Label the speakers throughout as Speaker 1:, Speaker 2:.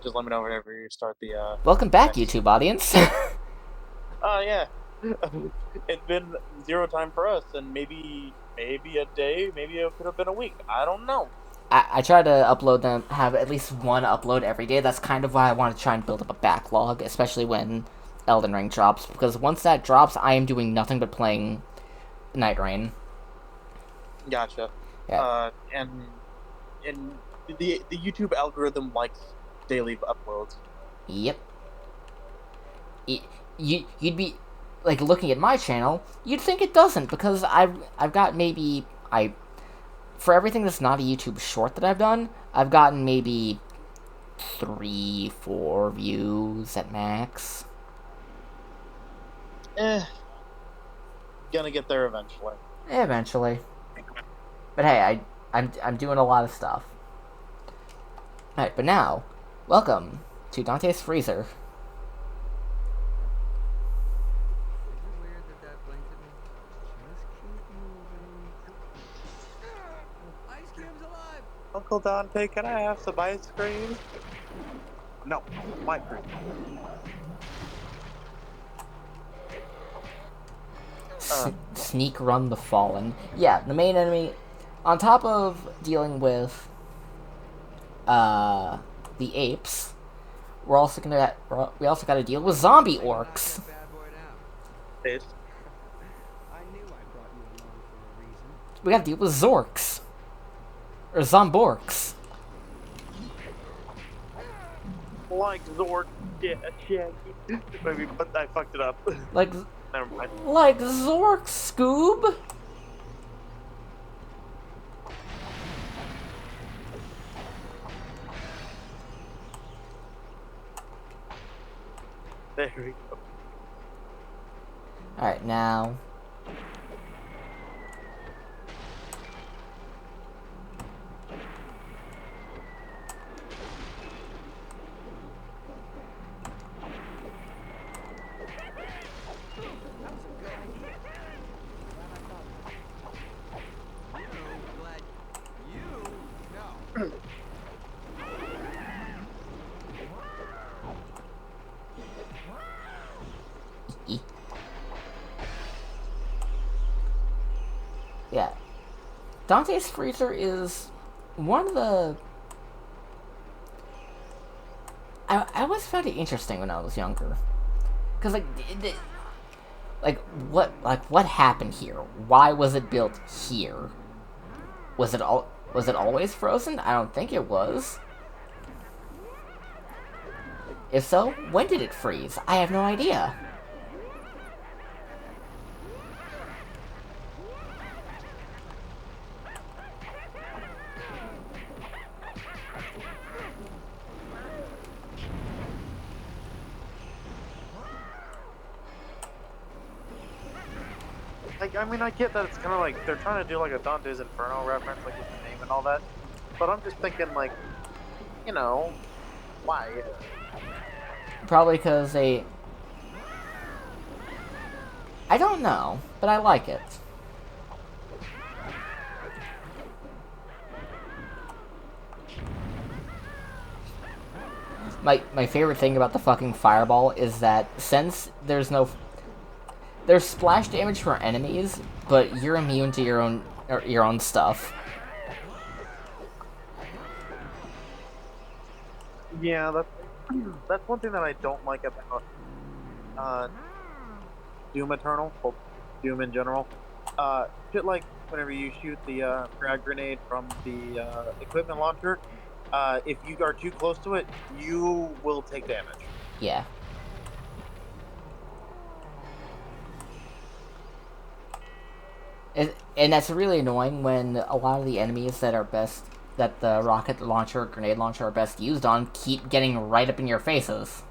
Speaker 1: Just let me know whenever you start the
Speaker 2: Welcome back,
Speaker 1: next.
Speaker 2: YouTube audience.
Speaker 1: Oh yeah, it's been zero time for us, and maybe a day, maybe it could have been a week. I don't know.
Speaker 2: I try to upload them, have at least one upload every day. That's kind of why I want to try and build up a backlog, especially when Elden Ring drops. Because once that drops, I am doing nothing but playing Night Rain.
Speaker 1: Gotcha.
Speaker 2: Yeah.
Speaker 1: And the YouTube algorithm likes daily uploads.
Speaker 2: Yep. You'd be like looking at my channel. You'd think it doesn't because I've got maybe I for everything that's not a YouTube short that I've done. I've gotten maybe 3, 4 views at max.
Speaker 1: Eh, gonna get there eventually.
Speaker 2: Eventually. But hey, I'm doing a lot of stuff. Alright, but now, welcome to Dante's Freezer.
Speaker 3: Is it weird that that blinked at me? Just keep moving. Ice Cube's alive!
Speaker 1: Uncle Dante, can I have some ice cream? No, my cream.
Speaker 2: Sneak Run the Fallen. Yeah, the main enemy, on top of dealing with the apes, we also got to deal with zombie
Speaker 3: Way to knock
Speaker 2: orcs.
Speaker 3: that bad boy down.
Speaker 1: It,
Speaker 3: I knew I brought you along for a reason.
Speaker 2: We got to deal with zorks or zomborks.
Speaker 1: like Zord, yeah. Maybe, but I fucked it up.
Speaker 2: Like
Speaker 1: Never mind.
Speaker 2: Zorks, Scoob.
Speaker 1: There we go.
Speaker 2: All right, now.
Speaker 3: That was a good idea. Glad I thought of it. You glad you no.
Speaker 2: Yeah, Dante's Freezer is one of the. I always found it interesting when I was younger, cause what happened here? Why was it built here? Was it always frozen? I don't think it was. If so, when did it freeze? I have no idea.
Speaker 1: Like, I mean, I get that it's kind of like they're trying to do like a Dante's Inferno reference, like with the name and all that. But I'm just thinking, like, you know, why?
Speaker 2: Probably because they. I don't know, but I like it. My favorite thing about the fucking fireball is that since there's splash damage for enemies, but you're immune to your own stuff.
Speaker 1: Yeah, that's one thing that I don't like about uh, Doom Eternal, well, Doom in general. Shit like whenever you shoot the frag grenade from the equipment launcher, if you are too close to it, you will take damage.
Speaker 2: Yeah. And that's really annoying when a lot of the enemies that the rocket launcher, grenade launcher are best used on, keep getting right up in your faces.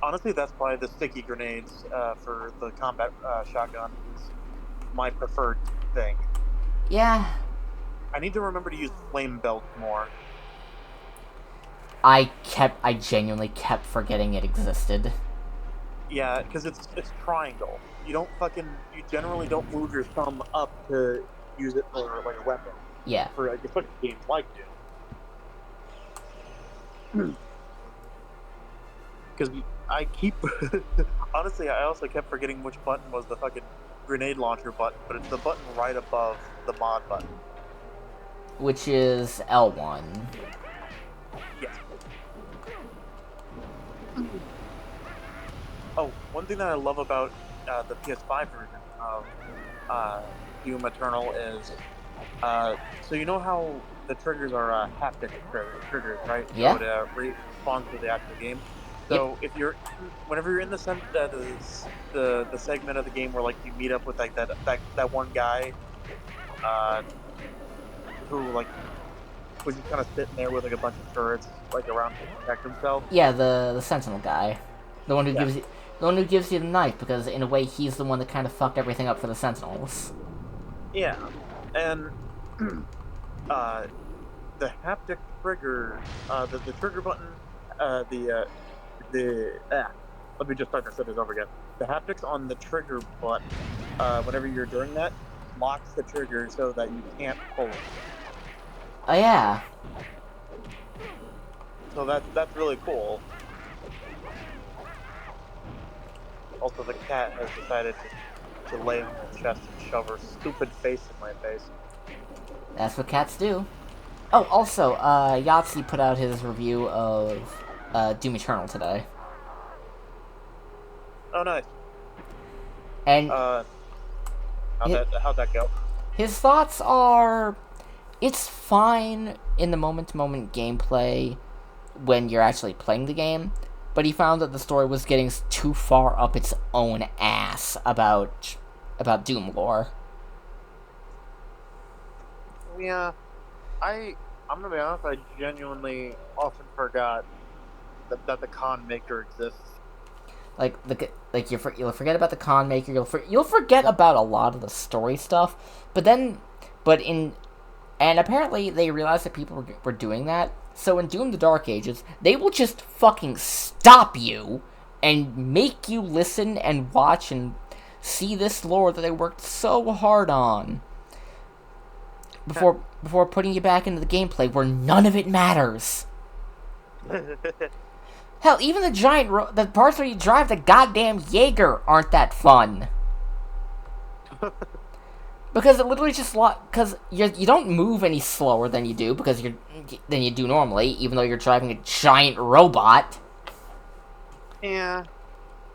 Speaker 1: Honestly, that's why the sticky grenades for the combat shotgun is my preferred thing.
Speaker 2: Yeah,
Speaker 1: I need to remember to use flame belt more.
Speaker 2: I genuinely kept forgetting it existed.
Speaker 1: Yeah, because it's triangle. You generally don't move your thumb up to use it for like a weapon
Speaker 2: Yeah.
Speaker 1: for like especially games like Doom. because I keep honestly, I also kept forgetting which button was the fucking grenade launcher button, but it's the button right above the mod button.
Speaker 2: Which is L1.
Speaker 1: Yes. Oh, one thing that I love about the PS5 version of Doom Eternal is, so you know how the triggers are haptic triggers, right?
Speaker 2: Yeah.
Speaker 1: So it responds to the actual game.
Speaker 2: Yep.
Speaker 1: So if whenever you're in the segment of the game where like you meet up with like that one guy, who like was just kind of sitting there with like a bunch of turrets like around him to protect himself.
Speaker 2: Yeah, the Sentinel guy. The one who
Speaker 1: Yeah.
Speaker 2: gives you the knife, because in a way he's the one that kind of fucked everything up for the Sentinels.
Speaker 1: Yeah, and the haptic trigger, the trigger button, let me just start the sentence over again. The haptics on the trigger button, whenever you're doing that, locks the trigger so that you can't pull it.
Speaker 2: Oh yeah.
Speaker 1: So that's really cool. Also, the cat has decided to lay on my chest and shove her stupid face in my face.
Speaker 2: That's what cats do. Oh, also, Yahtzee put out his review of Doom Eternal today.
Speaker 1: Oh, nice.
Speaker 2: And
Speaker 1: How'd that go?
Speaker 2: his thoughts are, it's fine in the moment-to-moment gameplay when you're actually playing the game, but he found that the story was getting too far up its own ass about Doom lore.
Speaker 1: Yeah, I'm gonna be honest. I genuinely often forgot that the con maker exists.
Speaker 2: You'll forget about the con maker. You'll forget about a lot of the story stuff, and apparently they realized that people were doing that. So in Doom: The Dark Ages, they will just fucking stop you and make you listen and watch and see this lore that they worked so hard on before putting you back into the gameplay where none of it matters. Hell, even the parts where you drive the goddamn Jaeger aren't that fun. Because it literally just because you don't move any slower than you do normally, even though you're driving a giant robot.
Speaker 1: Yeah.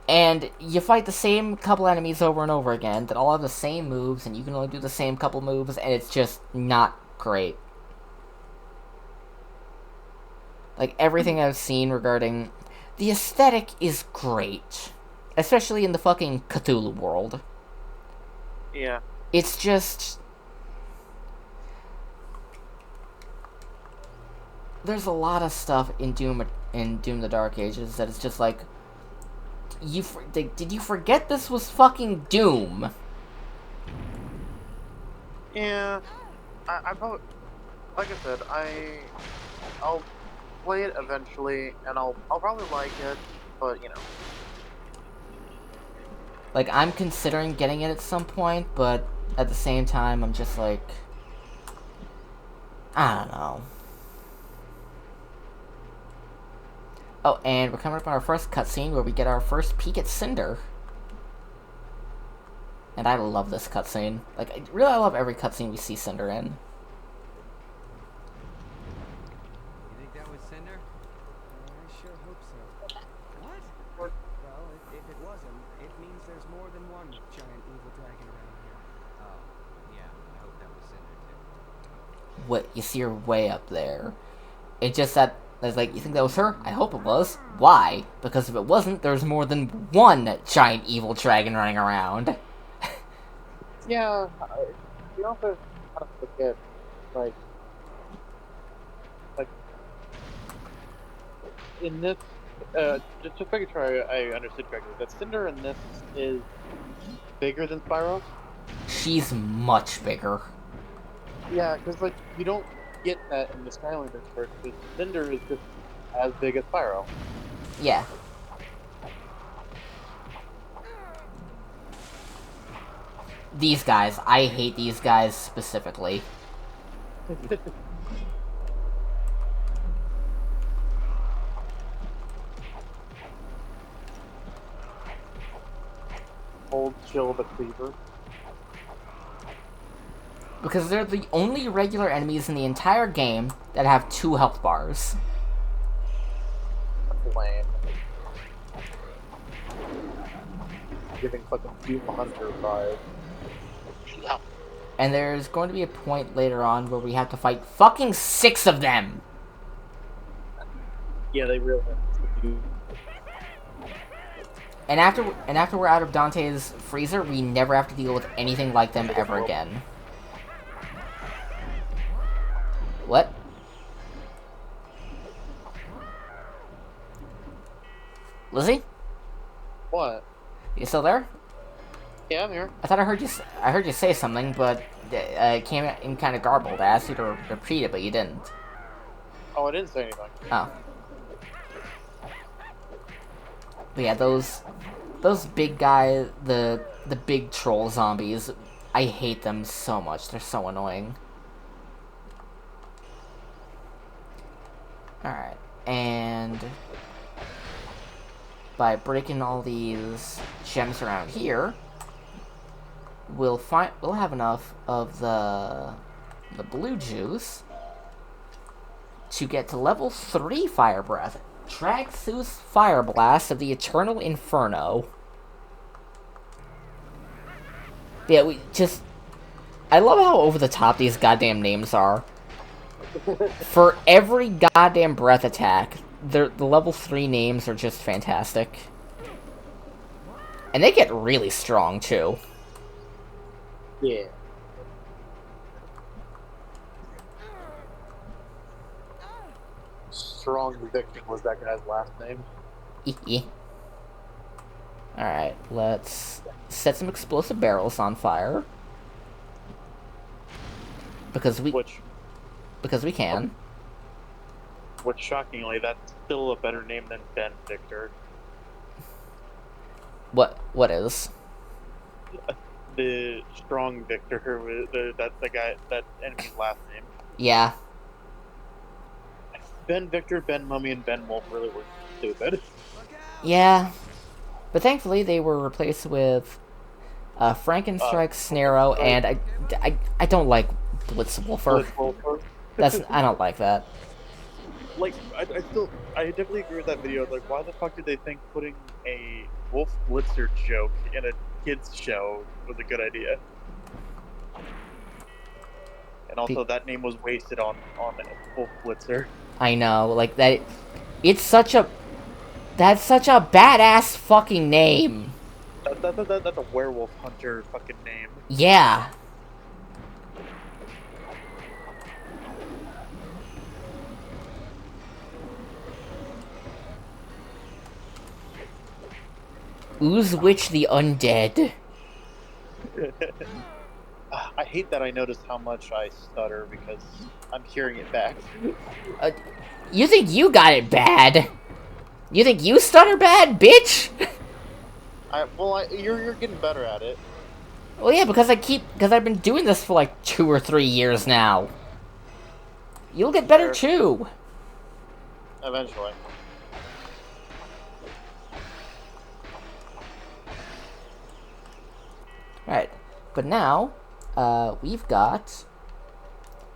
Speaker 2: And you fight the same couple enemies over and over again that all have the same moves, and you can only do the same couple moves, and it's just not great. Like, everything I've seen regarding the aesthetic is great, especially in the fucking Cthulhu world.
Speaker 1: Yeah.
Speaker 2: It's just, there's a lot of stuff in Doom the Dark Ages that is just like, did you forget this was fucking Doom?
Speaker 1: Yeah. I probably, like I said, I'll play it eventually, and I'll probably like it, but you know.
Speaker 2: Like, I'm considering getting it at some point, but at the same time, I'm just like, I don't know. Oh, and we're coming up on our first cutscene where we get our first peek at Cinder. And I love this cutscene. Like, I love every cutscene we see Cinder in.
Speaker 3: You think that was Cinder?
Speaker 4: I sure hope so.
Speaker 3: What?
Speaker 4: Well, if it wasn't, it means there's more than one giant evil dragon around here.
Speaker 3: Oh, yeah. I hope that was Cinder too.
Speaker 2: What, you see her way up there. It's just that, it's like, you think that was her? I hope it was. Why? Because if it wasn't, there's more than one giant evil dragon running around.
Speaker 1: Yeah. You also kind of forget, like in this. Just making sure I understood correctly. That Cinder in this is bigger than Spyro.
Speaker 2: She's much bigger.
Speaker 1: Yeah, because like you don't get that in the Skylanders first, because Cinder is just as big as Spyro.
Speaker 2: Yeah. These guys. I hate these guys specifically.
Speaker 1: Hold chill the cleaver.
Speaker 2: Because they're the only regular enemies in the entire game that have 2 health bars.
Speaker 1: Lame. Giving fucking Doom Hunter vibes.
Speaker 2: And there's going to be a point later on where we have to fight fucking 6 of them!
Speaker 1: Yeah, they really have to do.
Speaker 2: And after we're out of Dante's freezer, we never have to deal with anything like them ever again. What? Lizzie?
Speaker 1: What?
Speaker 2: You still there?
Speaker 1: Yeah, I'm here.
Speaker 2: I thought I heard you say something, but it came in kind of garbled. I asked you to repeat it, but you didn't.
Speaker 1: Oh, I didn't say anything.
Speaker 2: Oh. But yeah, those big guys, the big troll zombies, I hate them so much. They're so annoying. Alright, and by breaking all these gems around here, we'll have enough of the blue juice to get to level 3 Fire Breath. Traxxas Fire Blast of the Eternal Inferno. Yeah, I love how over the top these goddamn names are. For every goddamn breath attack, the level 3 names are just fantastic. And they get really strong, too.
Speaker 1: Yeah. Strong Victor was that guy's last name.
Speaker 2: Alright, let's set some explosive barrels on fire. Because we can.
Speaker 1: Which, shockingly, that's still a better name than Ben Victor.
Speaker 2: What is?
Speaker 1: The Strong Victor, that's the guy, that enemy's last name.
Speaker 2: Yeah.
Speaker 1: Ben Victor, Ben Mummy, and Ben Wolf really were stupid.
Speaker 2: Yeah. But thankfully, they were replaced with Frankenstrike, Snarrow, and I don't like Blitzwolfer. I don't like that.
Speaker 1: Like, I definitely agree with that video. Like, why the fuck did they think putting a Wolf Blitzer joke in a kids show was a good idea? And also, that name was wasted on Wolf Blitzer.
Speaker 2: I know, like that. That's such a badass fucking name.
Speaker 1: That's a werewolf hunter fucking name.
Speaker 2: Yeah. Oozewitch the Undead.
Speaker 1: I hate that I noticed how much I stutter because I'm hearing it back.
Speaker 2: You think you got it bad? You think you stutter bad, bitch?
Speaker 1: You're getting better at it.
Speaker 2: Well, yeah, because I've been doing this for like 2 or 3 years now. You'll get better too.
Speaker 1: Eventually.
Speaker 2: Alright, but now, we've got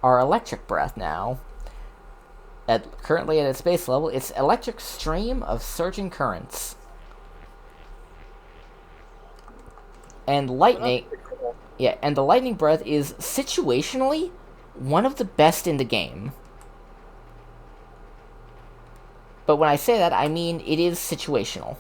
Speaker 2: our electric breath now. Currently at its base level, it's electric stream of surging currents. And lightning, yeah, and the lightning breath is situationally one of the best in the game. But when I say that, I mean it is situational.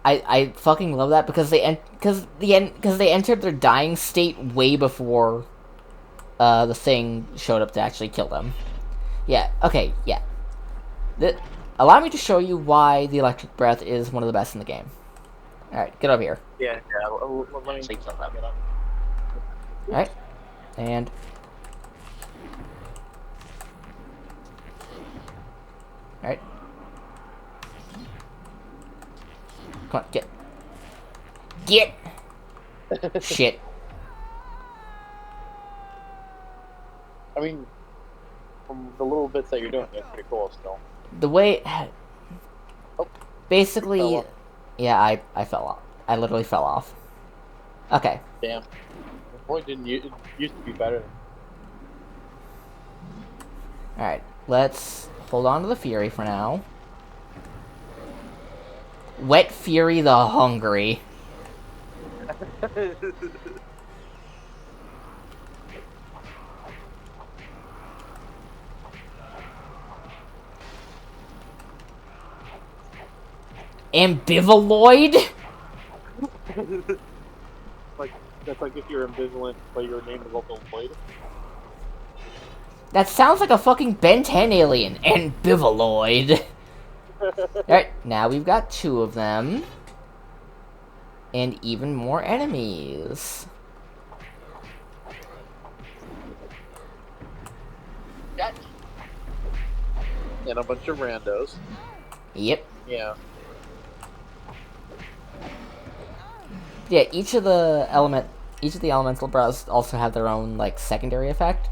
Speaker 2: I fucking love that because they entered their dying state way before the thing showed up to actually kill them. Yeah, okay, yeah. Allow me to show you why the electric breath is one of the best in the game. Alright, get over here.
Speaker 1: Yeah, let me say something.
Speaker 2: Alright, and... Alright. Come on, get. Get! Shit.
Speaker 1: I mean, from the little bits that you're doing, it's pretty cool still.
Speaker 2: The way...
Speaker 1: Oh,
Speaker 2: Basically...
Speaker 1: fell off.
Speaker 2: Yeah, I fell off. I literally fell off. Okay.
Speaker 1: Damn. The point didn't it used to be better.
Speaker 2: Alright, let's hold on to the Fury for now. Wet Fury the Hungry. Ambivalloid?
Speaker 1: Like that's like if you're ambivalent, but your name is also Lloyd.
Speaker 2: That sounds like a fucking Ben 10 alien. Ambivalloid. Alright, now we've got 2 of them. And even more enemies.
Speaker 1: And a bunch of randos.
Speaker 2: Yep.
Speaker 1: Yeah.
Speaker 2: Yeah, each of the elemental bros also have their own, like, secondary effect.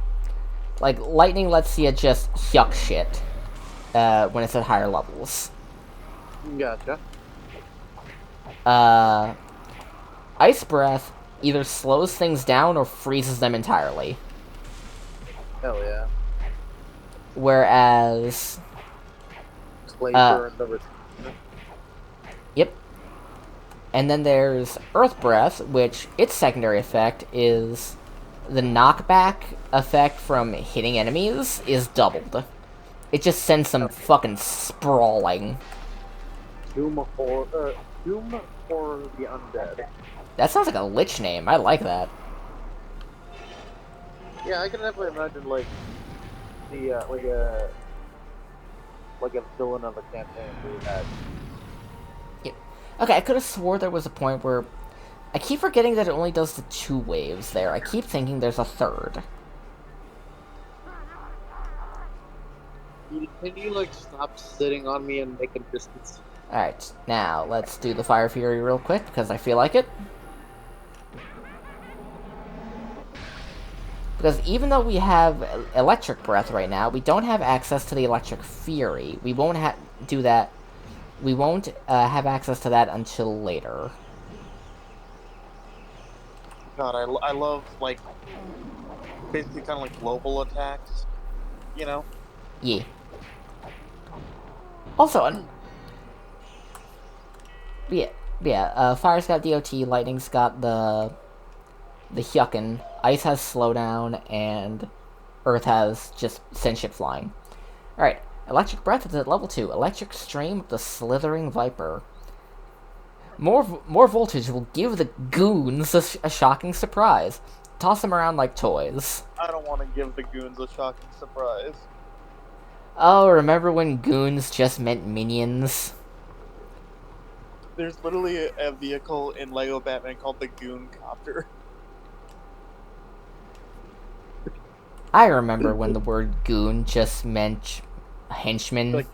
Speaker 2: Like, lightning lets you just yuck shit when it's at higher levels.
Speaker 1: Gotcha.
Speaker 2: Ice breath either slows things down or freezes them entirely.
Speaker 1: Hell yeah.
Speaker 2: Whereas...
Speaker 1: Slave burn number.
Speaker 2: Yep. And then there's Earth Breath, which its secondary effect is the knockback effect from hitting enemies is doubled. It just sends them fucking sprawling.
Speaker 1: Doom for the undead.
Speaker 2: That sounds like a lich name. I like that.
Speaker 1: Yeah, I can definitely imagine like the like a villain of a campaign doing that.
Speaker 2: Yep. Okay, I could have swore there was a point where I keep forgetting that it only does the 2 waves there. I keep thinking there's a 3rd.
Speaker 1: Can you like stop sitting on me and make a distance?
Speaker 2: Alright, now let's do the Fire Fury real quick because I feel like it. Because even though we have Electric Breath right now, we don't have access to the Electric Fury. We won't do that. We won't have access to that until later.
Speaker 1: God, I love like basically kind of like global attacks, you know?
Speaker 2: Yeah. Also, Fire's got DOT, Lightning's got the Hyukin, Ice has Slowdown, and Earth has just send shit flying. Alright, Electric Breath is at level 2. Electric Stream of the Slithering Viper. More voltage will give the goons a shocking surprise. Toss them around like toys.
Speaker 1: I don't want to give the goons a shocking surprise.
Speaker 2: Oh, remember when goons just meant minions?
Speaker 1: There's literally a vehicle in Lego Batman called the Goon Copter.
Speaker 2: I remember when the word goon just meant henchman.
Speaker 1: Like,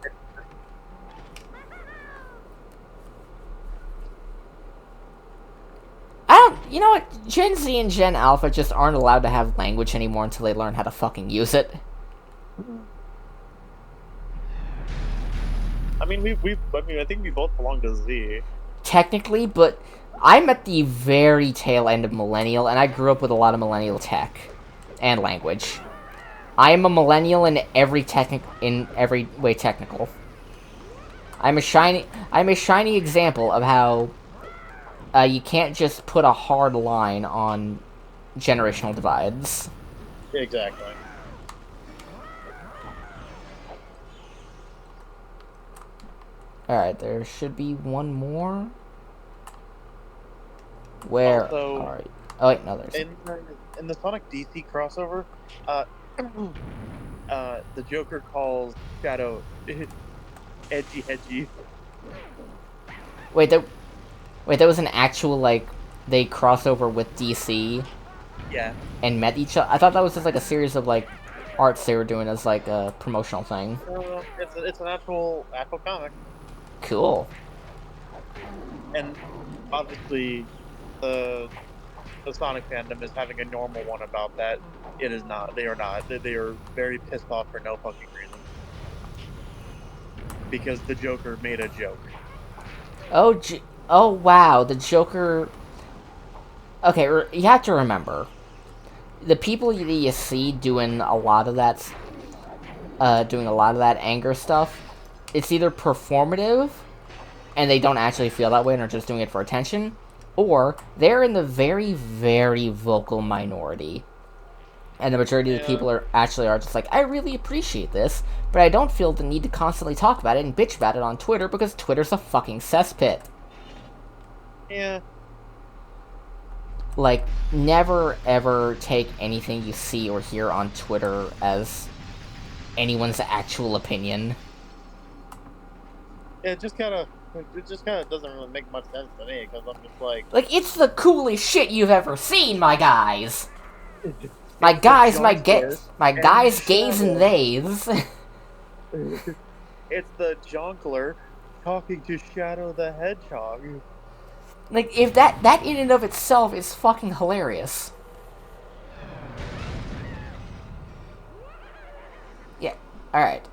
Speaker 2: You know what? Gen Z and Gen Alpha just aren't allowed to have language anymore until they learn how to fucking use it.
Speaker 1: I mean, I think we both belong to Z.
Speaker 2: Technically, but I'm at the very tail end of millennial, and I grew up with a lot of millennial tech and language. I am a millennial in every way technical. I'm a shiny example of how you can't just put a hard line on generational divides.
Speaker 1: Exactly.
Speaker 2: Alright, there should be one more. Where
Speaker 1: Also,
Speaker 2: are you? Oh wait, no, there's...
Speaker 1: In the Sonic DC crossover, the Joker calls Shadow edgy hedgy.
Speaker 2: Wait, there was an actual, like, they crossover with DC
Speaker 1: Yeah.
Speaker 2: and met each other? I thought that was just, like, a series of, like, arts they were doing as, like, a promotional thing.
Speaker 1: It's an actual comic.
Speaker 2: Cool.
Speaker 1: And obviously, the the Sonic fandom is having a normal one about that. It is not. They are not. They are very pissed off for no fucking reason. Because the Joker made a joke.
Speaker 2: Oh wow, the Joker. Okay, you have to remember, the people that you see doing a lot of that anger stuff, it's either performative, and they don't actually feel that way and are just doing it for attention, or they're in the very, very vocal minority. And the majority of the people are just like, I really appreciate this, but I don't feel the need to constantly talk about it and bitch about it on Twitter because Twitter's a fucking cesspit.
Speaker 1: Yeah.
Speaker 2: Like, never ever take anything you see or hear on Twitter as anyone's actual opinion.
Speaker 1: It just kind of doesn't really make much sense to me, because I'm just like...
Speaker 2: Like, it's the coolest shit you've ever seen, my guys! My guys, gays, and theys.
Speaker 1: It's the Jonkler talking to Shadow the Hedgehog.
Speaker 2: Like, if that in and of itself is fucking hilarious. Yeah, alright,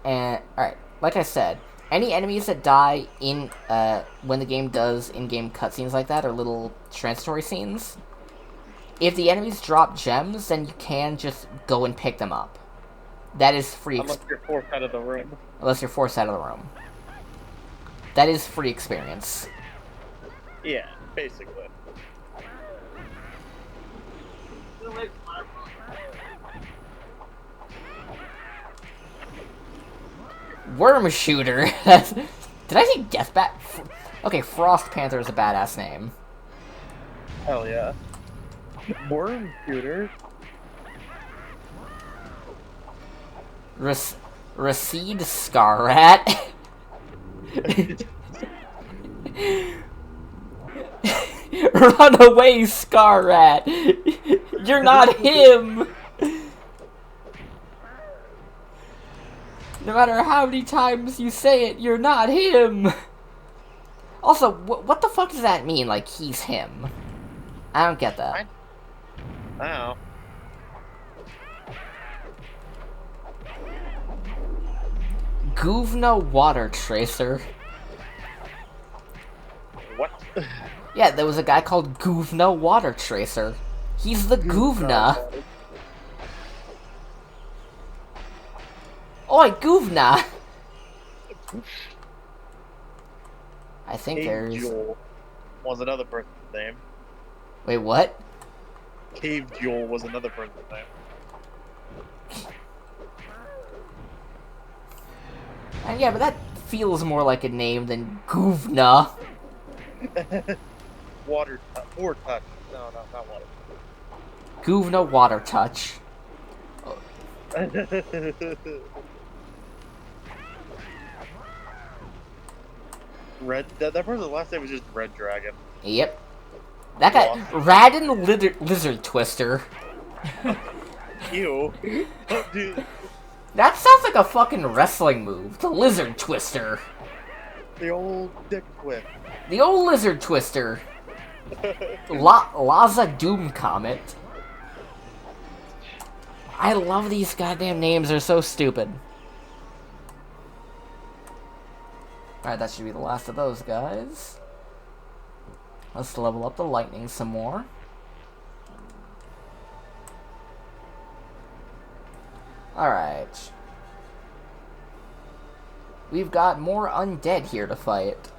Speaker 2: like I said, any enemies that die in, when the game does in-game cutscenes like that, or little transitory scenes, if the enemies drop gems, then you can just go and pick them up. That is free.
Speaker 1: Unless you're forced out of the room.
Speaker 2: Unless you're forced out of the room. That is free experience.
Speaker 1: Yeah, basically.
Speaker 2: Worm Shooter. Did I say Deathbat? Okay, Frost Panther is a badass name.
Speaker 1: Hell yeah. Worm Shooter.
Speaker 2: Recede Scarrat. Run away, Scarrat. You're not him. No matter how many times you say it, you're not him. Also, what the fuck does that mean? Like, he's him? I don't get that.
Speaker 1: I don't know.
Speaker 2: Guvna Water Tracer.
Speaker 1: What?
Speaker 2: Yeah, there was a guy called Guvna Water Tracer. He's the Guvna. Oi, Guvna! I think
Speaker 1: Cave
Speaker 2: there's...
Speaker 1: Jewel was another person's name.
Speaker 2: Wait, what?
Speaker 1: Cave Jewel was another person's name.
Speaker 2: Yeah, but that feels more like a name than Guvna.
Speaker 1: Water touch. No, not water.
Speaker 2: Guvna Water Touch.
Speaker 1: That person's last name was just Red Dragon.
Speaker 2: Yep. That guy, Radin Lizard Twister.
Speaker 1: Ew. Dude.
Speaker 2: That sounds like a fucking wrestling move. The Lizard Twister.
Speaker 1: The old dick whip.
Speaker 2: The old Lizard Twister. Laza Doom Comet. I love these goddamn names, they're so stupid. Alright, that should be the last of those guys. Let's level up the lightning some more. Alright. We've got more undead here to fight.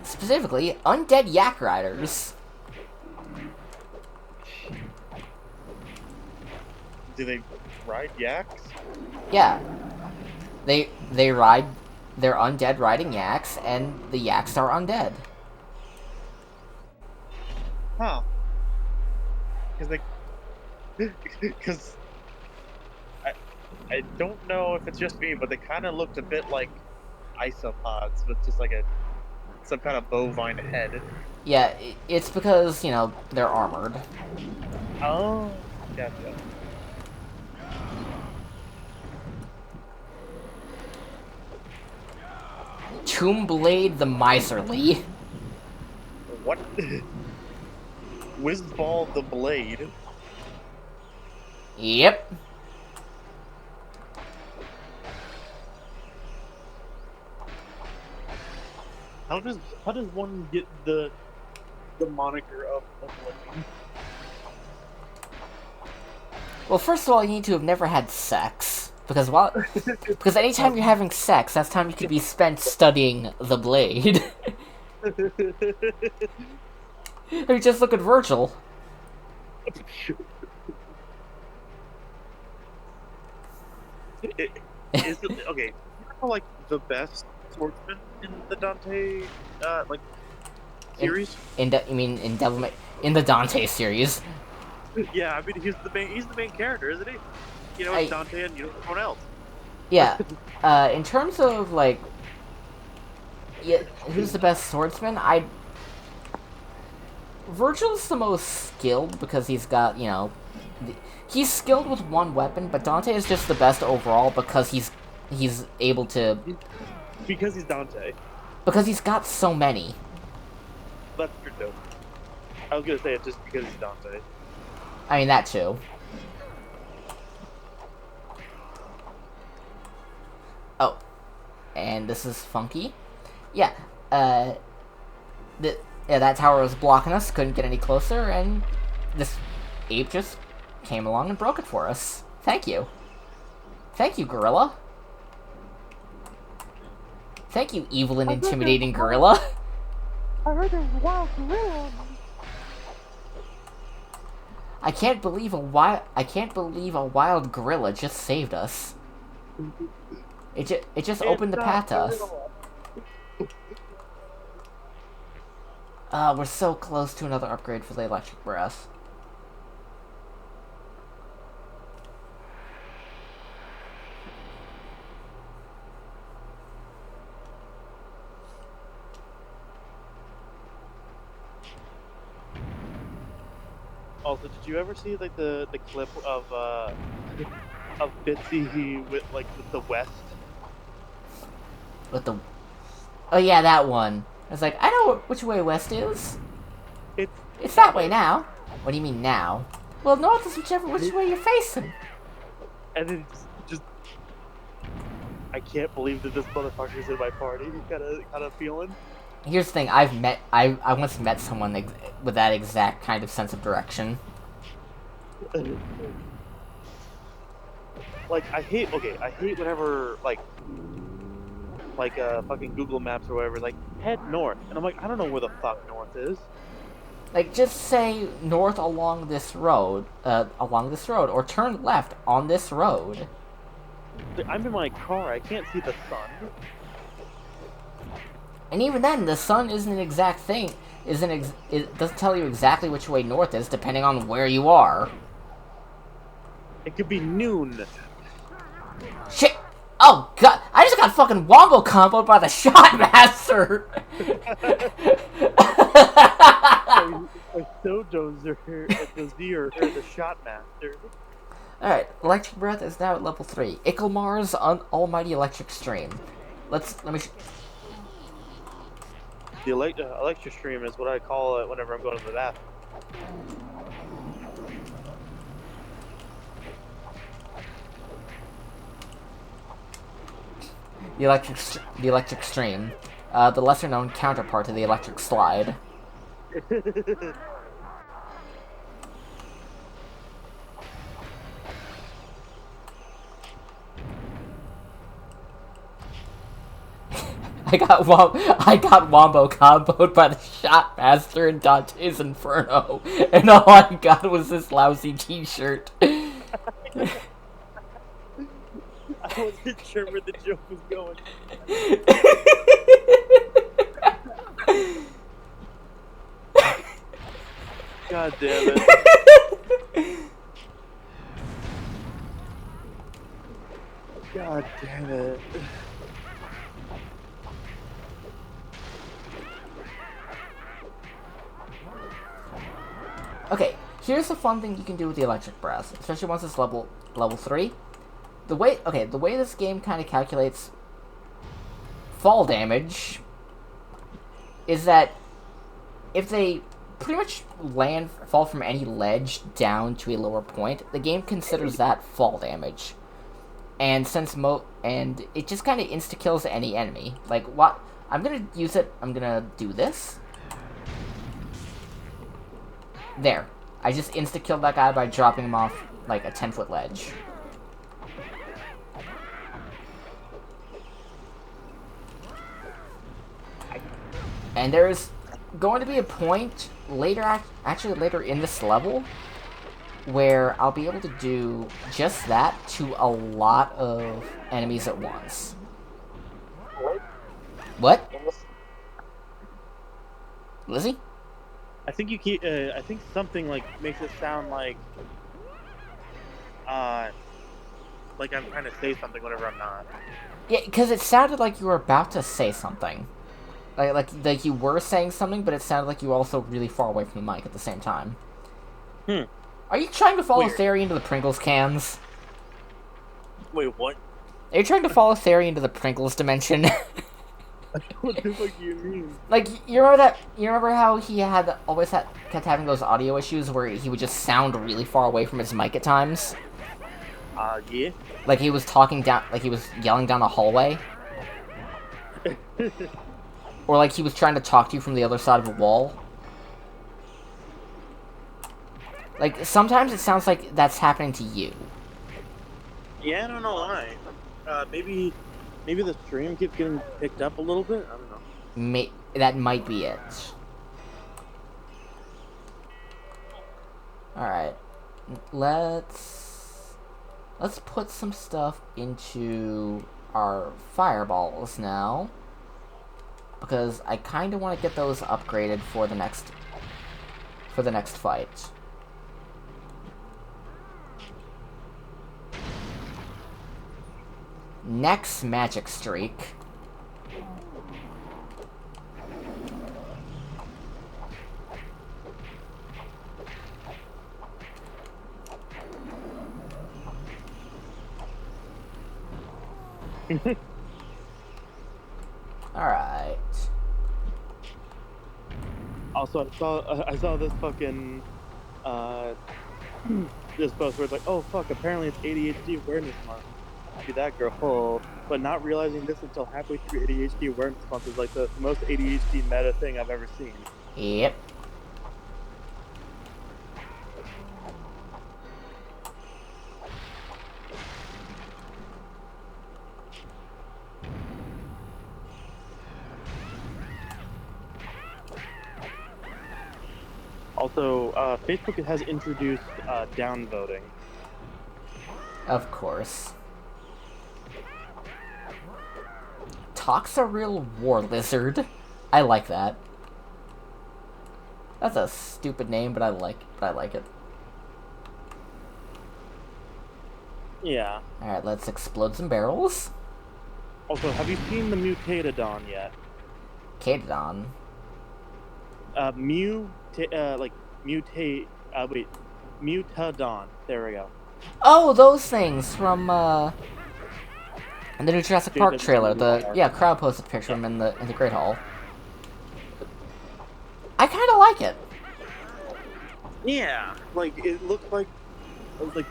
Speaker 2: Specifically, undead yak riders.
Speaker 1: Do they ride yaks?
Speaker 2: Yeah. They ride... They're undead riding yaks, and the yaks are undead.
Speaker 1: Huh. Because I don't know if it's just me, but they kind of looked a bit like isopods with just like some kind of bovine head.
Speaker 2: Yeah, it's because, you know, they're armored.
Speaker 1: Oh, gotcha.
Speaker 2: Tomb Blade the Miserly.
Speaker 1: What? Whizball the Blade.
Speaker 2: Yep.
Speaker 1: How does one get the moniker of Blade?
Speaker 2: Well, first of all, you need to have never had sex. Because anytime you're having sex, that's time you could be spent studying the blade. I mean, just look at Virgil.
Speaker 1: Okay, you know, like the best swordsman in the Dante like series?
Speaker 2: In the Dante series?
Speaker 1: Yeah, I mean he's the main character, isn't he? You know, it's Dante and you know everyone else.
Speaker 2: Yeah. In terms of like, yeah, who's the best swordsman? Virgil's the most skilled because he's got, you know, he's skilled with one weapon, but Dante is just the best overall because he's able to.
Speaker 1: Because he's Dante.
Speaker 2: Because he's got so many.
Speaker 1: That's true too. I was gonna say it just because he's Dante.
Speaker 2: I mean, that too. Oh. And this is funky. Yeah, that tower was blocking us, couldn't get any closer, and this ape just came along and broke it for us. Thank you. Thank you, gorilla. Thank you, evil and intimidating gorilla.
Speaker 1: I heard there's a wild gorilla.
Speaker 2: I can't believe a wild gorilla just saved us. It just opened the path to us. We're so close to another upgrade for the electric brass.
Speaker 1: Also, did you ever see like the clip of Bitsy with the West?
Speaker 2: With the... Oh yeah, that one. I was like, I know which way west is. It's that way now. What do you mean now? Well, north is which way you're facing.
Speaker 1: And then just... I can't believe that this motherfucker's in my party. Kind of feeling.
Speaker 2: Here's the thing, I once met someone with that exact kind of sense of direction.
Speaker 1: Like, I hate whenever, fucking Google Maps or whatever, like, head north. And I'm like, I don't know where the fuck north is.
Speaker 2: Like, just say north along this road, or turn left on this road.
Speaker 1: I'm in my car, I can't see the sun.
Speaker 2: And even then, the sun isn't an exact thing. It doesn't tell you exactly which way north is, depending on where you are.
Speaker 1: It could be noon.
Speaker 2: Shit! Oh god! I just got fucking wombo comboed by the Shotmaster!
Speaker 1: My Sojo's are at the Zir, or the Shotmaster.
Speaker 2: Alright, Electric Breath is now at level 3. Ikelmar's Almighty Electric Stream. Let me...
Speaker 1: The electric stream is what I call it whenever I'm going to the bathroom.
Speaker 2: The electric stream. The lesser-known counterpart to the electric slide. I got wombo comboed by the Shotmaster in Dante's Inferno, and all I got was this lousy t-shirt.
Speaker 1: I wasn't sure where the joke was going. God damn it. God damn it.
Speaker 2: Okay, here's the fun thing you can do with the electric brass, especially once it's level 3. The way this game kind of calculates fall damage is that if they pretty much fall from any ledge down to a lower point, the game considers that fall damage. And since and it just kind of insta-kills any enemy. Like, what? I'm gonna use it, I'm gonna do this. There. I just insta-killed that guy by dropping him off, like, a 10-foot ledge. And there's going to be a point later, actually later in this level, where I'll be able to do just that to a lot of enemies at once. What? Lizzie?
Speaker 5: I think you keep. I think something like makes it sound like I'm trying to say something whenever I'm not.
Speaker 2: Yeah, because it sounded like you were about to say something. Like you were saying something, but it sounded like you were also really far away from the mic at the same time. Are you trying to follow Theory into the Pringles cans?
Speaker 5: Wait, what?
Speaker 2: Are you trying to follow Theory into the Pringles dimension?
Speaker 5: What the fuck do you mean?
Speaker 2: Like, you remember that? You remember how he kept having those audio issues where he would just sound really far away from his mic at times?
Speaker 5: Yeah.
Speaker 2: Like he was talking down, like he was yelling down a hallway? Or like he was trying to talk to you from the other side of a wall? Like, sometimes it sounds like that's happening to you.
Speaker 5: Yeah, I don't know why. Maybe the stream keeps getting picked up a little bit. I don't know.
Speaker 2: That might be it. Alright. Let's put some stuff into our fireballs now. Because I kind of want to get those upgraded for the next fight. Next magic streak. Alright.
Speaker 5: Also, I saw this fucking this post where it's like, oh fuck, apparently it's ADHD awareness month. Be that girl, but not realizing this until halfway through ADHD awareness month is like the most ADHD meta thing I've ever seen.
Speaker 2: Yep.
Speaker 5: Also, Facebook has introduced downvoting.
Speaker 2: Of course. Talk's a real war lizard. I like that. That's a stupid name, but I like it.
Speaker 5: Yeah.
Speaker 2: Alright, let's explode some barrels.
Speaker 5: Also, have you seen the Mutadon yet?
Speaker 2: Catodon.
Speaker 5: Mutadon. There we go.
Speaker 2: Oh, those things from the new Jurassic Park trailer. Crowd posted a picture of him in the Great Hall. I kind of like it.
Speaker 5: Yeah, like it looked like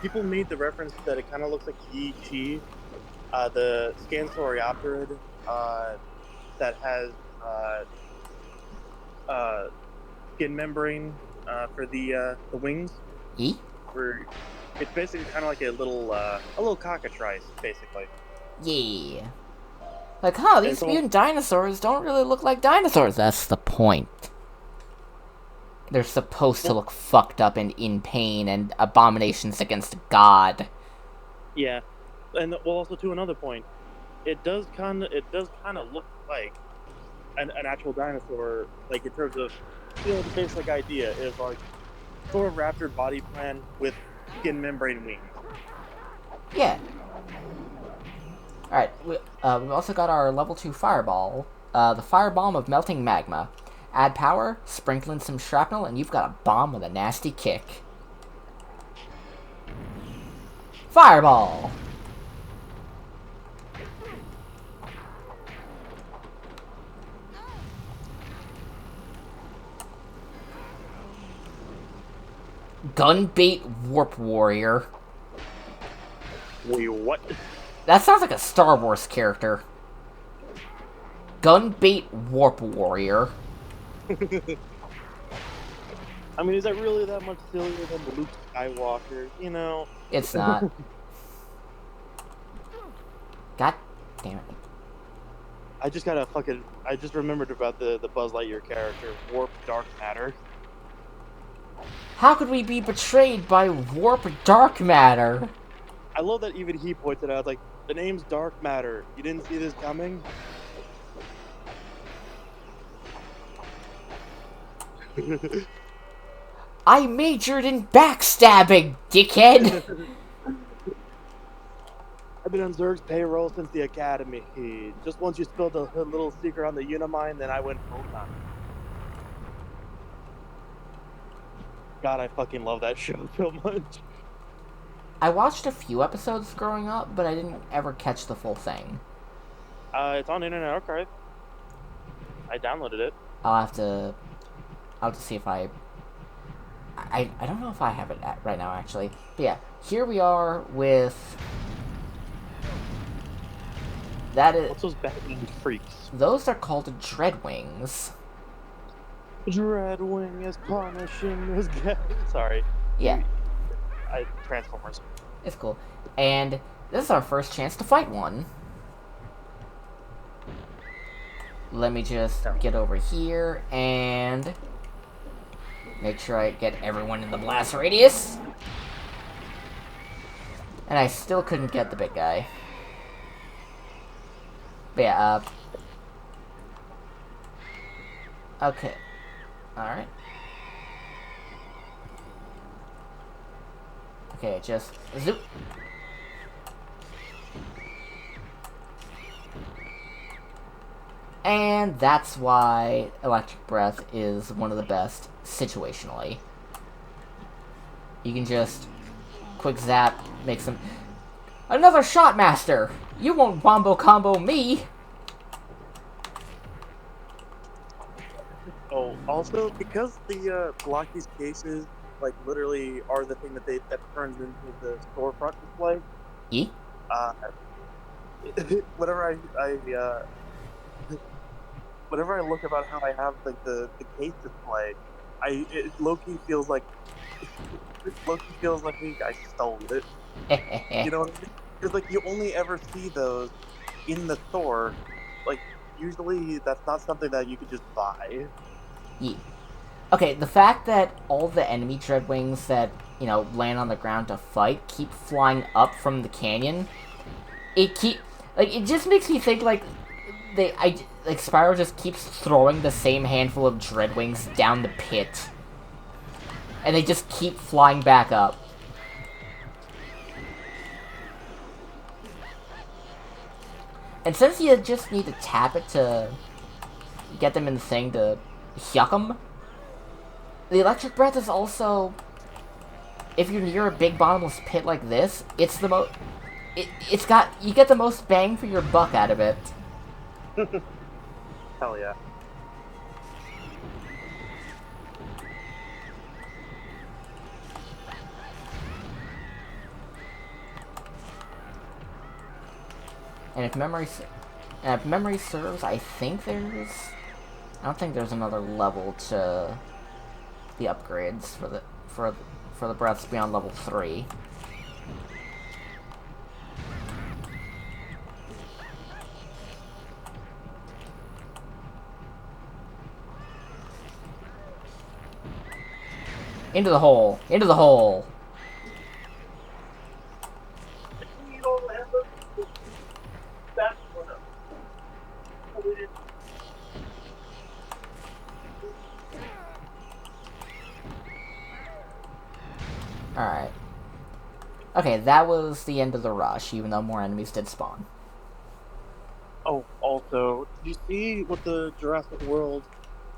Speaker 5: people made the reference that it kind of looks like Yi Chi, the Scansoriopterid, that has skin membrane for the wings.
Speaker 2: E?
Speaker 5: Where it's basically kind of like a little cockatrice, basically.
Speaker 2: Yeah. Like, huh, these mutant dinosaurs don't really look like dinosaurs. That's the point. They're supposed to look fucked up and in pain and abominations against God.
Speaker 5: Yeah, and well, also to another point, it does kind of look like an actual dinosaur, like in terms of, the basic idea is like sort of raptor body plan with skin membrane wings.
Speaker 2: Yeah. Alright, we've also got our level 2 fireball. The firebomb of melting magma. Add power, sprinkle in some shrapnel, and you've got a bomb with a nasty kick. Fireball! Gunbait Warp Warrior.
Speaker 5: Wait, what?
Speaker 2: That sounds like a Star Wars character. Gunbait Warp Warrior.
Speaker 5: I mean, is that really that much sillier than the Luke Skywalker? You know?
Speaker 2: It's not. God damn it.
Speaker 5: I just remembered about the Buzz Lightyear character, Warp Dark Matter.
Speaker 2: How could we be betrayed by Warp Dark Matter?
Speaker 5: I love that even he pointed out, like, the name's Dark Matter. You didn't see this coming?
Speaker 2: I majored in backstabbing, dickhead!
Speaker 5: I've been on Zerg's payroll since the academy. Just once you spilled a little secret on the Unimind, then I went full time. God, I fucking love that show so much.
Speaker 2: I watched a few episodes growing up, but I didn't ever catch the full thing.
Speaker 5: It's on Internet Archive. I downloaded it.
Speaker 2: I'll have to see if I don't know if I have it right now, actually. But yeah, here we are with... That is...
Speaker 5: What's those Batman freaks?
Speaker 2: Those are called Dreadwings.
Speaker 5: Dreadwing is punishing this guy. Sorry.
Speaker 2: Yeah,
Speaker 5: Transformers.
Speaker 2: it's cool. And this is our first chance to fight one. Let me just get over here and make sure I get everyone in the blast radius. And I still couldn't get the big guy. But yeah, okay. Alright. Okay, just zoop. And that's why Electric Breath is one of the best situationally. You can just quick zap, make some... Another Shot Master! You won't wombo combo me!
Speaker 5: Oh, also, because the Blocky's cases, like, literally are the thing that turns into the storefront display,
Speaker 2: Ye?
Speaker 5: whenever whenever I look about how I have, like, the case display, it low-key feels like hey, I stole it. You know what I mean? Because, like, you only ever see those in the store. Like, usually that's not something that you could just buy.
Speaker 2: Ye. Okay, the fact that all the enemy Dreadwings that, you know, land on the ground to fight keep flying up from the canyon, it just makes me think, like, Spyro just keeps throwing the same handful of Dreadwings down the pit. And they just keep flying back up. And since you just need to tap it to get them in the thing to yuck them, the Electric Breath is also... If you're near a big bottomless pit like this, it's the most... You get the most bang for your buck out of it.
Speaker 5: Hell yeah.
Speaker 2: And if memory serves, I don't think there's another level to the upgrades for the breaths beyond level 3. Into the hole! Into the hole! Alright. Okay, that was the end of the rush, even though more enemies did spawn.
Speaker 5: Oh, also, did you see what the Jurassic World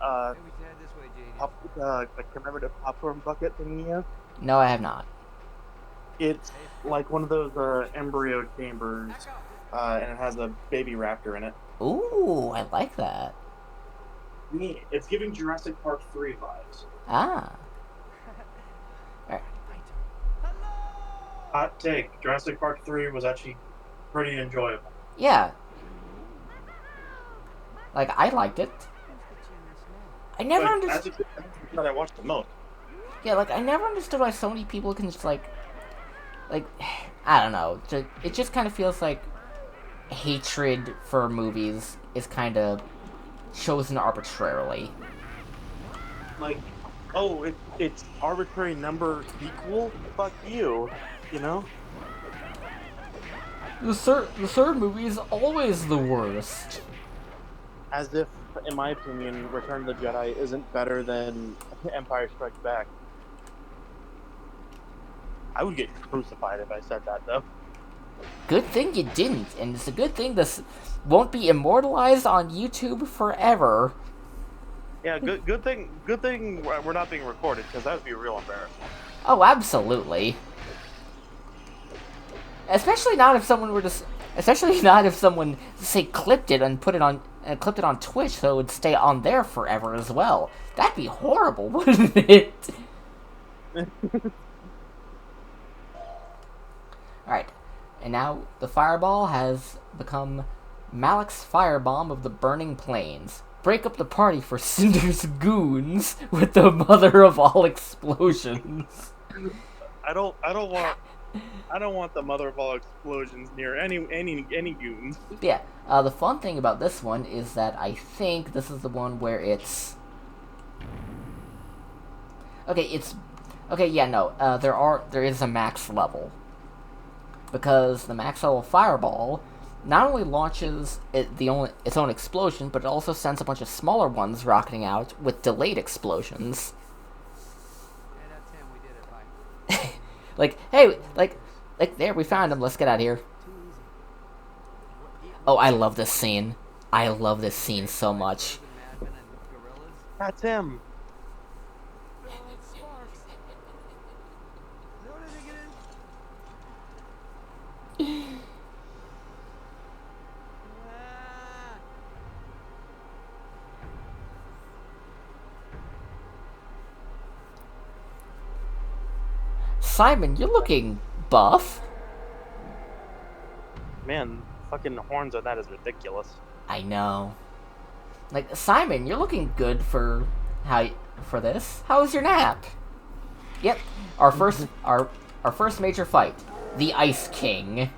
Speaker 4: Maybe we can head this way, JD.
Speaker 5: like commemorative popcorn bucket thingy is?
Speaker 2: No, I have not.
Speaker 5: It's like one of those embryo chambers, and it has a baby raptor in it.
Speaker 2: Ooh, I like that.
Speaker 5: Neat. It's giving Jurassic Park 3 vibes.
Speaker 2: Ah. Alright.
Speaker 5: Hot take: Jurassic Park 3 was actually pretty enjoyable.
Speaker 2: Yeah. Like, I liked it. I never
Speaker 5: Like,
Speaker 2: understood.
Speaker 5: that's that I watched the most.
Speaker 2: Yeah, like, I never understood why so many people can just, like, I don't know. It just kind of feels like hatred for movies is kind of chosen arbitrarily.
Speaker 5: Like, oh, it's arbitrary number equal? Fuck you, you know?
Speaker 2: The third movie is always the worst.
Speaker 5: As if, in my opinion, Return of the Jedi isn't better than Empire Strikes Back. I would get crucified if I said that, though.
Speaker 2: Good thing you didn't, and it's a good thing this won't be immortalized on YouTube forever.
Speaker 5: Yeah, good thing we're not being recorded, because that would be real embarrassing.
Speaker 2: Oh, absolutely. Especially not if someone were to, especially not if someone say clipped it and put it on Twitch, so it would stay on there forever as well. That'd be horrible, wouldn't it? Alright, and now the fireball has become Malik's firebomb of the burning plains. Break up the party for Cinder's goons with the mother of all explosions.
Speaker 5: I don't want the mother of all explosions near any goons.
Speaker 2: Yeah, the fun thing about this one is that I think this is the one where it's... there is a max level. Because the max level fireball not only launches its own explosion, but it also sends a bunch of smaller ones rocketing out with delayed explosions.
Speaker 3: Hey, that's him. We did it. Bye.
Speaker 2: Like, hey, like, there, we found him. Let's get out of here. Oh, I love this scene. I love this scene so much.
Speaker 3: Madmen and gorillas.
Speaker 5: That's him.
Speaker 2: Simon, you're looking buff.
Speaker 5: Man, fucking horns on that is ridiculous.
Speaker 2: I know. Like, Simon, you're looking good for this. How was your nap? Yep, our first major fight, the Ice King.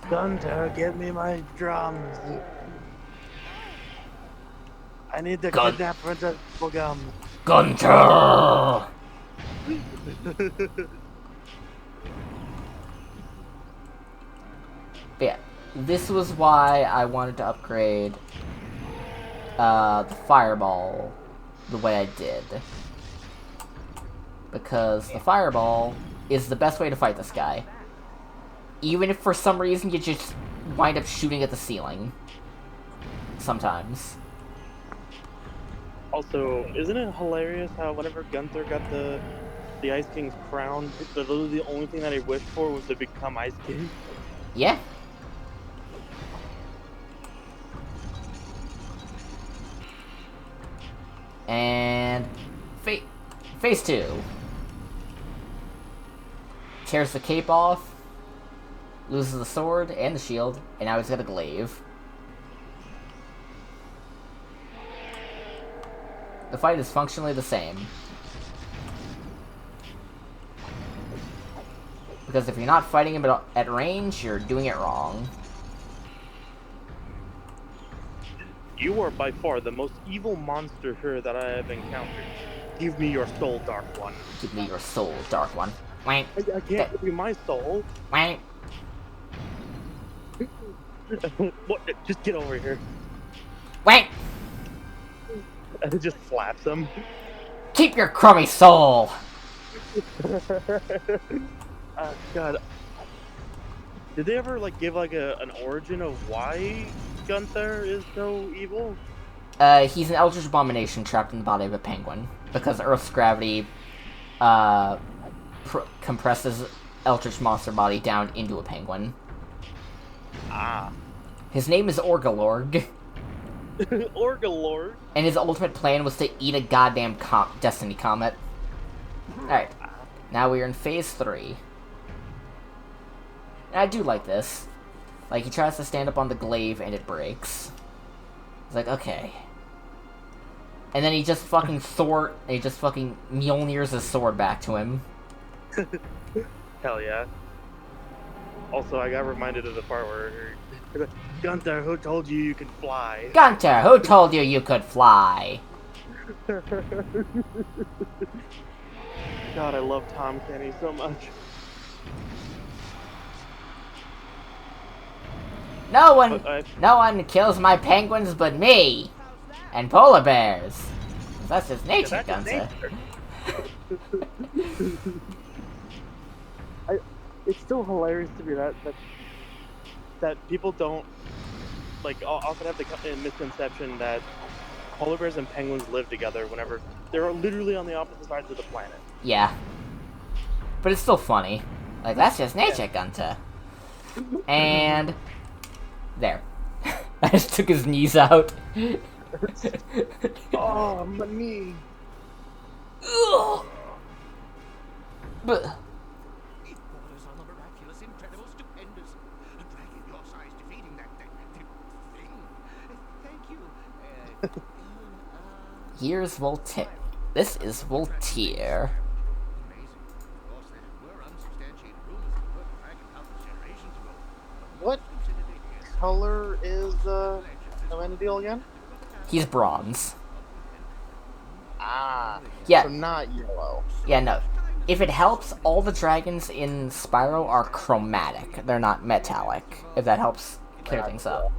Speaker 5: Dante, give me my drums. I need to
Speaker 2: God.
Speaker 5: kidnap Princess Bubblegum.
Speaker 2: Gunter! Yeah, this was why I wanted to upgrade the fireball the way I did. Because the fireball is the best way to fight this guy. Even if for some reason you just wind up shooting at the ceiling. Sometimes.
Speaker 5: Also, isn't it hilarious how whenever Gunther got the Ice King's crown, literally the only thing that he wished for was to become Ice King?
Speaker 2: Yeah. And phase 2. Tears the cape off, loses the sword and the shield, and now he's got a glaive. The fight is functionally the same. Because if you're not fighting him at range, you're doing it wrong.
Speaker 5: You are by far the most evil monster here that I have encountered. Give me your soul, Dark One.
Speaker 2: Give me your soul, Dark One. Wank.
Speaker 5: I can't give you my soul.
Speaker 2: Wank.
Speaker 5: What? Just get over here.
Speaker 2: Wank.
Speaker 5: And it just slaps him.
Speaker 2: Keep your crummy soul!
Speaker 5: God. Did they ever give an origin of why Gunther is so evil?
Speaker 2: He's an eldritch abomination trapped in the body of a penguin. Because Earth's gravity, compresses eldritch monster body down into a penguin.
Speaker 5: Ah.
Speaker 2: His name is Orgalorg.
Speaker 5: Orgalord.
Speaker 2: And his ultimate plan was to eat a goddamn Destiny comet. Alright. Now we are in phase 3. And I do like this. Like, he tries to stand up on the glaive and it breaks. It's like, okay. And then he just fucking Mjolnir's his sword back to him.
Speaker 5: Hell yeah. Also, I got reminded of the part where Gunther, who told you you can fly?
Speaker 2: Gunter, who told you you could fly?
Speaker 5: God, I love Tom Kenny so much.
Speaker 2: No
Speaker 5: But
Speaker 2: one kills my penguins but me! And polar bears! That's just nature,
Speaker 5: that's just
Speaker 2: Gunter.
Speaker 5: nature. It's still hilarious to me that people don't often have the misconception that polar bears and penguins live together whenever they're literally on the opposite sides of the planet.
Speaker 2: Yeah. But it's still funny. Like, that's just nature, Gunter. And... there. I just took his knees out.
Speaker 5: Oh, my knee.
Speaker 2: Ugh. But...
Speaker 3: It borders on the miraculous, incredible, stupendous. A dragon your size defeating that thing. Thank you.
Speaker 2: Here's Voltaire. This is Voltaire.
Speaker 3: Amazing. Of course, there were unsubstantiated rumors of the dragon countless generations ago.
Speaker 1: What color is Elendil again?
Speaker 2: He's bronze.
Speaker 1: Ah.
Speaker 2: Yeah.
Speaker 1: So not yellow.
Speaker 2: Yeah, no. If it helps, all the dragons in Spyro are chromatic. They're not metallic, if that helps clear things up.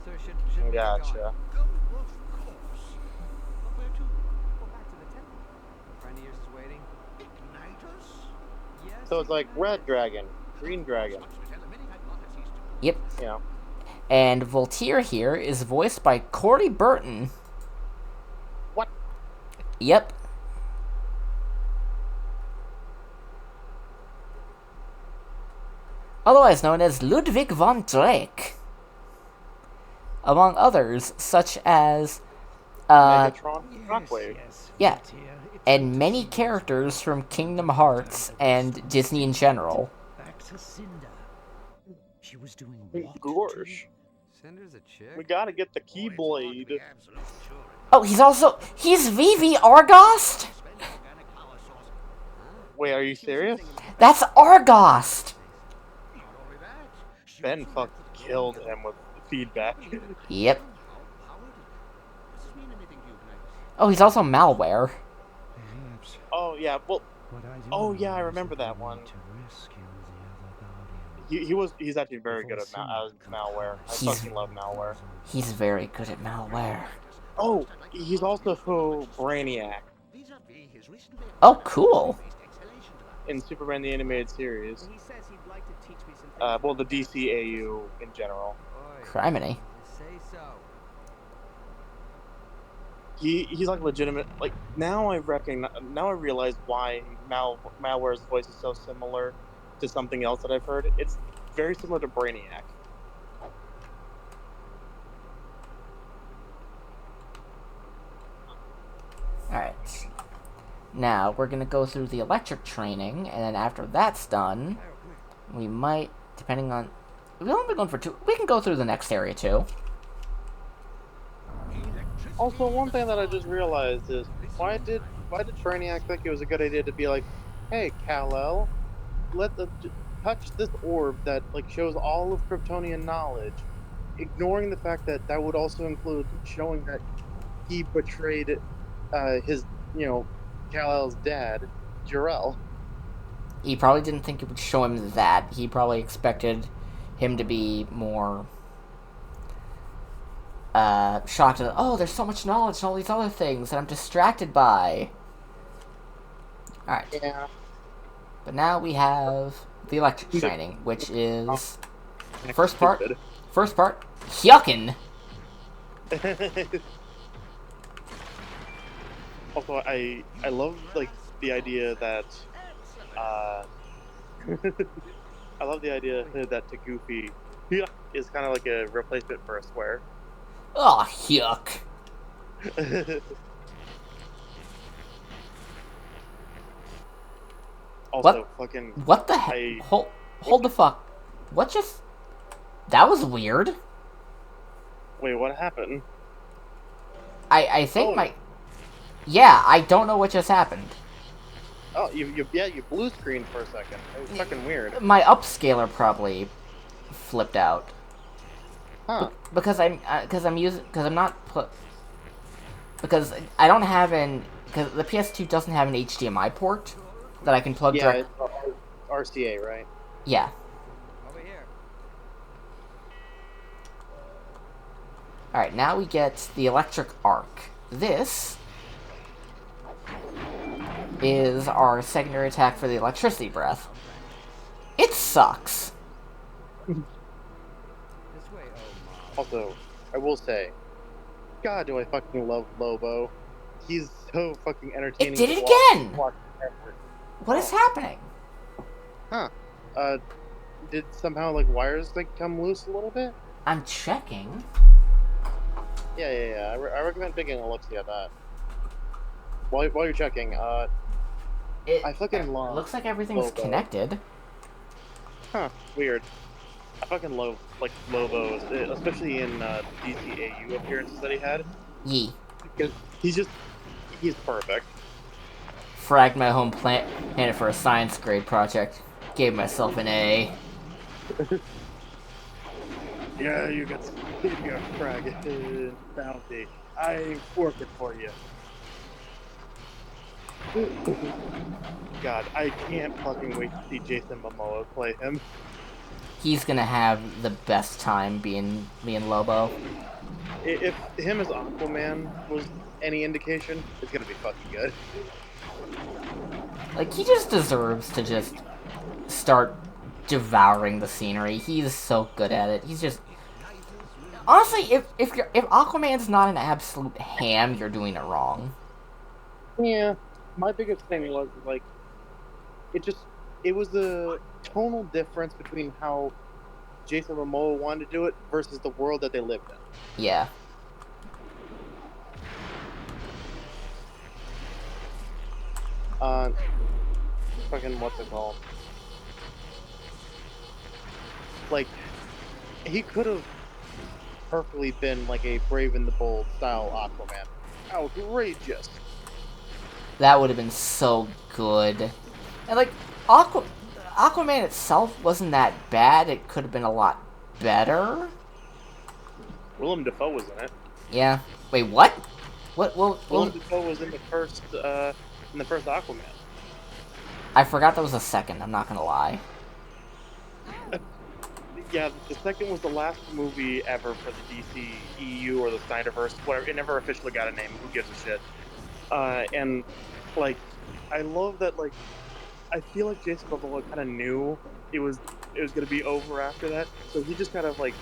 Speaker 4: So should we get
Speaker 1: Gotcha.
Speaker 4: going?
Speaker 3: Of course. But where to?
Speaker 4: Go back to the temple. A friend of yours is waiting.
Speaker 3: Ignite us?
Speaker 4: Yes.
Speaker 1: So it's like red dragon, green dragon.
Speaker 2: Yep.
Speaker 1: You know.
Speaker 2: And Voltaire here is voiced by Corey Burton.
Speaker 1: What?
Speaker 2: Yep. Otherwise known as Ludwig von Drake. Among others, such as,
Speaker 1: Megatron, Shockwave.
Speaker 2: yeah, and many characters from Kingdom Hearts and Disney in general.
Speaker 6: Back to Cinder. She was doing
Speaker 1: Hey,
Speaker 6: what?
Speaker 1: Gorsh.
Speaker 4: Cinder's a chick.
Speaker 1: We gotta get the Keyblade.
Speaker 2: Oh, he's Vivi Argost?
Speaker 1: Wait, are you serious?
Speaker 2: That's Argost!
Speaker 1: Ben fucking killed him with feedback.
Speaker 2: Yep. Oh, he's also malware.
Speaker 6: Perhaps
Speaker 1: Oh yeah, well,
Speaker 6: what I do
Speaker 1: oh yeah, I
Speaker 6: know is
Speaker 1: remember
Speaker 6: that I
Speaker 1: that one.
Speaker 6: need to rescue the other guardian.
Speaker 1: he's actually very good at malware. I
Speaker 2: He's-
Speaker 1: fucking love malware.
Speaker 2: He's very good at malware.
Speaker 1: Oh, he's also Brainiac
Speaker 2: Oh, cool.
Speaker 1: in Superman the Animated Series.
Speaker 4: He says he'd like to teach me some
Speaker 1: Well, the DCAU in general.
Speaker 4: Oi,
Speaker 2: Criminy.
Speaker 4: say so.
Speaker 1: He's like legitimate. Like now I realize why malware's voice is so similar to something else that I've heard. It's very similar to Brainiac.
Speaker 2: Alright. Now, we're gonna go through the electric training, and then after that's done, we might, depending on... We've only been going for 2... We can go through the next area, too.
Speaker 1: Also, one thing that I just realized is why did Brainiac think it was a good idea to be like, hey Kal-El, touch this orb that like shows all of Kryptonian knowledge, ignoring the fact that that would also include showing that he betrayed his Kal-El's dad, Jor-El.
Speaker 2: He probably didn't think it would show him that. He probably expected him to be more... shocked at, oh, there's so much knowledge and all these other things that I'm distracted by. Alright.
Speaker 1: Yeah.
Speaker 2: But now we have the electric training, which is... First part, Hyukin!
Speaker 5: Also, I love like the idea that I love the idea that to Goofy is kind of like a replacement for a swear.
Speaker 2: Oh, Hyuk.
Speaker 5: Also, fucking.
Speaker 2: What the heck? Hold the fuck. What just... That was weird.
Speaker 5: Wait, what happened?
Speaker 2: I think my... Yeah, I don't know what just happened.
Speaker 5: Oh, you blue screened for a second. It was fucking weird.
Speaker 2: My upscaler probably flipped out.
Speaker 5: Huh.
Speaker 2: Because I don't have because the PS2 doesn't have an HDMI port that I can plug
Speaker 5: Yeah,
Speaker 2: direct.
Speaker 5: it's RCA, right?
Speaker 2: Yeah.
Speaker 4: Over here.
Speaker 2: Alright, now we get the electric arc. This is our secondary attack for the electricity breath. It sucks.
Speaker 4: This way, oh mom.
Speaker 5: Also, I will say, God, do I fucking love Lobo. He's so fucking entertaining.
Speaker 2: It did it
Speaker 5: to watch-
Speaker 2: again!
Speaker 5: watch ever.
Speaker 2: What is happening?
Speaker 5: Huh. Did somehow, like, wires, like, come loose a little bit?
Speaker 2: I'm checking.
Speaker 5: Yeah. I recommend taking a look-see at that. While you're checking, I fucking love
Speaker 2: It looks like everything's
Speaker 5: Lobo.
Speaker 2: connected.
Speaker 5: Huh, weird. I fucking love, like, Lobo, especially in DCAU appearances that he had.
Speaker 2: Yee.
Speaker 5: Because he's perfect.
Speaker 2: Fragged my home planet for a science grade project. Gave myself an A.
Speaker 5: Yeah, you got frag bounty. I working for you. God, I can't fucking wait to see Jason Momoa play him.
Speaker 2: He's gonna have the best time being Lobo.
Speaker 5: If him as Aquaman was any indication, it's gonna be fucking good.
Speaker 2: Like, he just deserves to just start devouring the scenery. He's so good at it. He's just... Honestly, if Aquaman's not an absolute ham, you're doing it wrong.
Speaker 5: Yeah, my biggest thing was, like, it was the tonal difference between how Jason Momoa wanted to do it versus the world that they lived in.
Speaker 2: Yeah.
Speaker 5: Fucking what's it called? Like, he could have perfectly been like a Brave and the Bold style Aquaman. Outrageous.
Speaker 2: That would have been so good. And, like, Aquaman itself wasn't that bad. It could have been a lot better.
Speaker 5: Willem Dafoe was in it.
Speaker 2: Yeah. Wait, what? What?
Speaker 5: Willem Dafoe was in the first Aquaman.
Speaker 2: I forgot there was a second. I'm not gonna lie.
Speaker 5: Yeah, the second was the last movie ever for the DCEU or the Snyderverse, whatever. It never officially got a name. Who gives a shit? And like, I love that. Like, I feel like Jason Momoa kind of knew it was gonna be over after that, so he just kind of like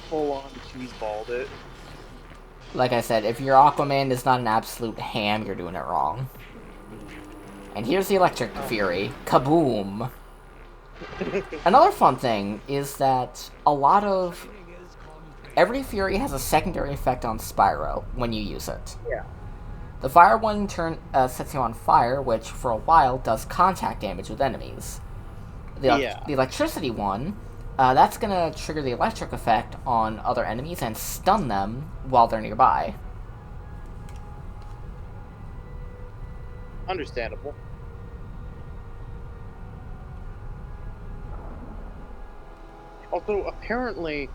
Speaker 5: full on cheeseballed it.
Speaker 2: Like I said, if your Aquaman is not an absolute ham, you're doing it wrong. And here's the Electric Fury. Kaboom! Another fun thing is that every Fury has a secondary effect on Spyro when you use it.
Speaker 5: Yeah.
Speaker 2: The fire one sets you on fire, which for a while does contact damage with enemies. The electricity one, that's gonna trigger the electric effect on other enemies and stun them while they're nearby.
Speaker 5: Understandable. Also, apparently,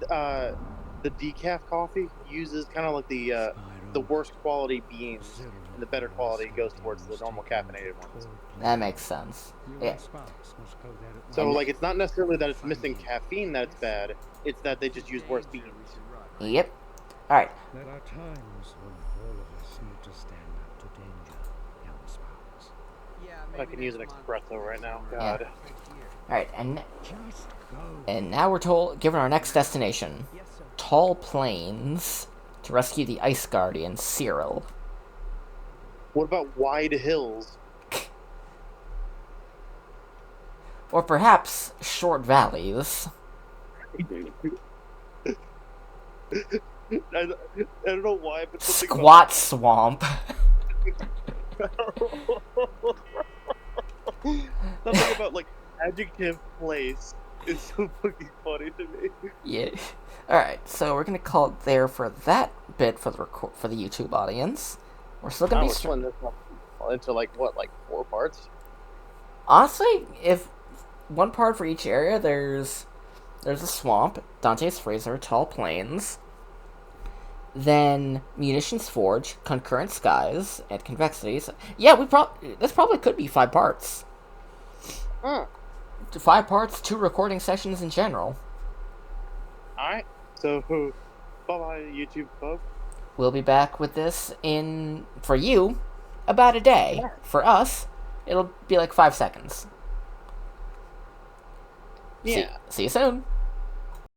Speaker 5: the decaf coffee uses kind of like the worst quality beans, and the better quality goes towards the normal caffeinated ones.
Speaker 2: That makes sense. Yeah.
Speaker 5: So, like, it's not necessarily that it's missing caffeine that it's bad; it's that they just use worse beans.
Speaker 2: Yep. Alright.
Speaker 6: There are times when all of us need to stand up to danger, young Sparks.
Speaker 4: Yeah,
Speaker 5: I
Speaker 4: maybe
Speaker 5: can use an
Speaker 4: next month.
Speaker 5: espresso right now.
Speaker 2: Yeah.
Speaker 5: God.
Speaker 4: Right here.
Speaker 2: Alright, and
Speaker 6: Just go.
Speaker 2: now we're given our next destination.
Speaker 4: Yes, sir.
Speaker 2: Tall Plains to rescue the Ice Guardian, Cyril.
Speaker 5: What about wide hills?
Speaker 2: Or perhaps short valleys.
Speaker 5: I don't know why, but something
Speaker 2: Squat swamp.
Speaker 5: Something about like adjective place is so fucking funny to me.
Speaker 2: Yeah. Alright, so we're gonna call it there for that bit for for the YouTube audience. We're still gonna
Speaker 1: I
Speaker 2: be
Speaker 1: would split this up into like 4 parts?
Speaker 2: honestly, if one part for each area, there's a swamp, Dante's Freezer, Tall Plains, then Munitions Forge, Concurrent Skies, and Convexities. Yeah, this probably could be 5 parts. 5 parts, 2 recording sessions in general.
Speaker 5: Alright, so bye bye, YouTube folks.
Speaker 2: We'll be back with this in, for you, about a day. For us, it'll be like 5 seconds.
Speaker 1: Yeah.
Speaker 2: See you soon.